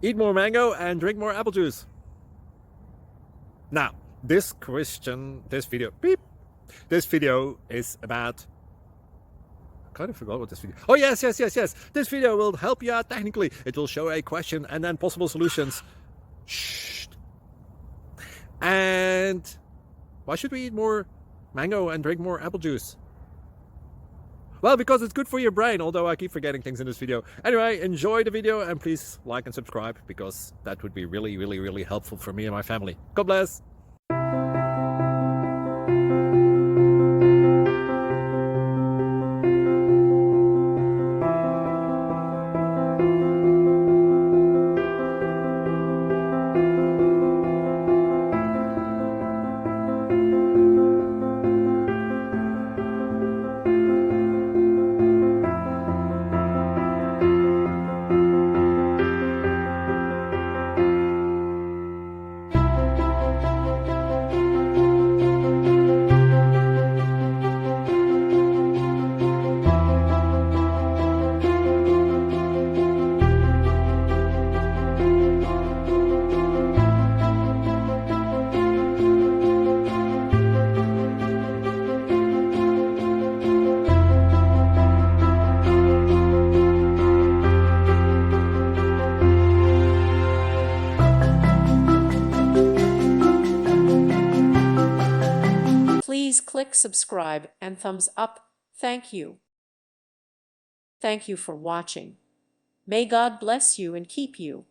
Eat more mango and drink more apple juice. Now, this video is about, I kind of forgot what this video. Oh, yes. This video will help you out technically. It will show a question and then possible solutions. Shh. And why should we eat more mango and drink more apple juice? Well, because it's good for your brain, although I keep forgetting things in this video. Anyway, enjoy the video and please like and subscribe, because that would be really helpful for me and my family. God bless. Please click subscribe and thumbs up. Thank you. Thank you for watching. May God bless you and keep you.